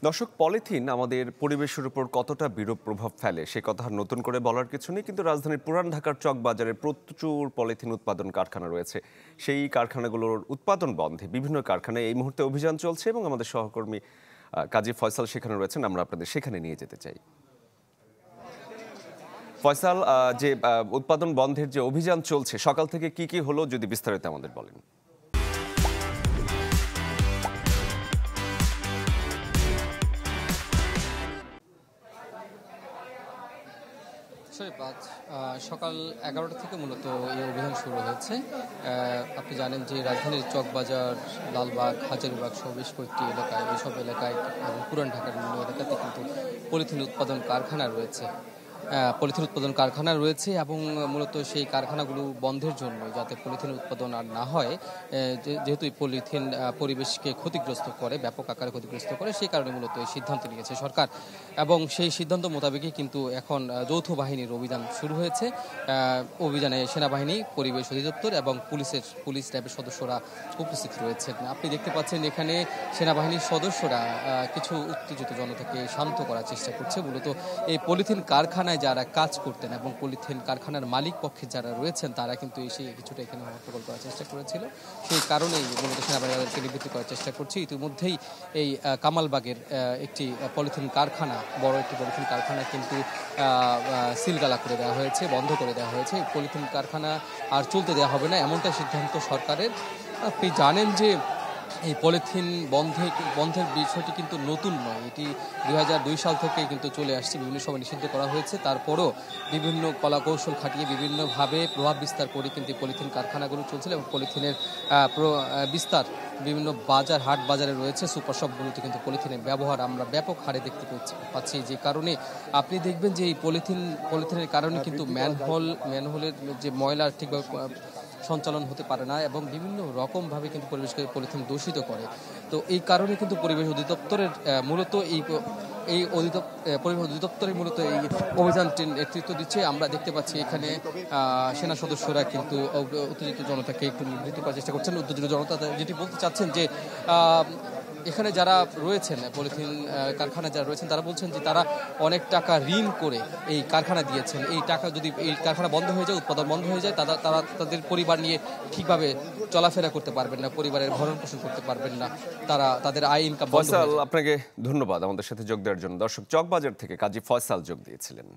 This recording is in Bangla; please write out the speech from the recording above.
দর্শক, পলিথিন আমাদের পরিবেশের উপর কতটা বিরূপ প্রভাব ফেলে সে কথা আর নতুন করে বলার কিছু নেই, কিন্তু রাজধানীর পুরান ঢাকার চকবাজারে প্রচুর পলিথিন উৎপাদন কারখানা রয়েছে। সেই কারখানাগুলোর উৎপাদন বন্ধে বিভিন্ন কারখানায় এই মুহূর্তে অভিযান চলছে এবং আমাদের সহকর্মী কাজী ফয়সাল সেখানে রয়েছেন। আমরা আপনাদের সেখানে নিয়ে যেতে চাই। ফয়সাল, যে উৎপাদন বন্ধের যে অভিযান চলছে, সকাল থেকে কি কি হলো যদি বিস্তারিত আমাদের বলেন। আজ সকাল 11টা থেকে মূলত এই অভিযান শুরু হয়েছে। আপনি জানেন যে রাজধানীর চকবাজার, লালবাগ, হাজারীবাগ সহ বেশ কয়েকটি এলাকায়, এসব এলাকায় এবং পুরান ঢাকার বিভিন্ন এলাকাতে কিন্তু পলিথিন উৎপাদন কারখানা রয়েছে। এবং মূলত সেই কারখানাগুলো বন্ধের জন্য, যাতে পলিথিন উৎপাদন আর না হয়, যেহেতু এই পলিথিন পরিবেশকে ক্ষতিগ্রস্ত করে, ব্যাপক আকারে ক্ষতিগ্রস্ত করে, সেই কারণে মূলত এই সিদ্ধান্ত নিয়েছে সরকার। এবং সেই সিদ্ধান্ত মোতাবেকই কিন্তু এখন যৌথ বাহিনীর অভিযান শুরু হয়েছে। অভিযানে সেনাবাহিনী, পরিবেশ অধিদপ্তর এবং পুলিশ র্যাবের সদস্যরা উপস্থিত রয়েছেন। আপনি দেখতে পাচ্ছেন এখানে সেনাবাহিনীর সদস্যরা কিছু উত্তেজিত জনতাকে শান্ত করার চেষ্টা করছে। মূলত এই পলিথিন কারখানায় যারা কাজ করতেন এবং পলিথিন কারখানার মালিক পক্ষে যারা রয়েছেন, তারা কিন্তু এসে কিছুটা এখানে হট্টগোল করার চেষ্টা করেছিল। সেই কারণেই মূলত সেনাবাহিনী তাদেরকে নিবৃত্ত করার চেষ্টা করছে। ইতিমধ্যেই এই কামালবাগের একটি পলিথিন কারখানা, বড় একটি পলিথিন কারখানা কিন্তু সিলগালা করে দেওয়া হয়েছে, বন্ধ করে দেওয়া হয়েছে। পলিথিন কারখানা আর চলতে দেওয়া হবে না, এমনটা সিদ্ধান্ত সরকারের। আপনি জানেন যে এই পলিথিন বন্ধের বিষয়টি কিন্তু নতুন নয়। এটি 2002 সাল থেকে কিন্তু চলে আসছে, বিভিন্ন সময় নিষিদ্ধ করা হয়েছে। তারপরও বিভিন্ন কলাকৌশল খাটিয়ে বিভিন্নভাবে প্রভাব বিস্তার করে কিন্তু পলিথিন কারখানাগুলো চলছিল এবং পলিথিনের বিস্তার বিভিন্ন হাট বাজারে রয়েছে। সুপার শপগুলোতে কিন্তু পলিথিনের ব্যবহার আমরা ব্যাপক হারে দেখতে পাচ্ছি। যে কারণে আপনি দেখবেন যে এই পলিথিনের কারণে কিন্তু ম্যানহোলের যে ময়লা ঠিকভাবে সঞ্চালন হতে পারে না এবং বিভিন্ন রকমভাবে কিন্তু পরিবেশকে পলিথিন দূষিত করে। তো এই কারণে কিন্তু পরিবেশ অধিদপ্তরের মূলত পরিবেশ অধিদপ্তরের মূলত এই অভিযানটির নেতৃত্ব দিচ্ছে। আমরা দেখতে পাচ্ছি এখানে সেনা সদস্যরা কিন্তু উত্তেজিত জনতাকে একটু নিবৃত্ত করার চেষ্টা করছেন। উত্তেজিত জনতা যেটি বলতে চাচ্ছেন যে এখানে যারা রয়েছেন, পলিথিন কারখানা যারা রয়েছেন, তারা বলছেন যে তারা অনেক টাকা ঋণ করে এই কারখানা দিয়েছেন। এই টাকা যদি এই কারখানা বন্ধ হয়ে যায়, উৎপাদন বন্ধ হয়ে যায়, তারা তাদের পরিবার নিয়ে ঠিকভাবে চলাফেরা করতে পারবেন না, পরিবারের ভরণ পোষণ করতে পারবেন না, তারা তাদের আয় ইনকাম বন্ধ হয়ে যায়। আপনাকে ধন্যবাদ আমাদের সাথে যোগ দেওয়ার জন্য। দর্শক, চকবাজার থেকে কাজী ফয়সাল যোগ দিয়েছিলেন।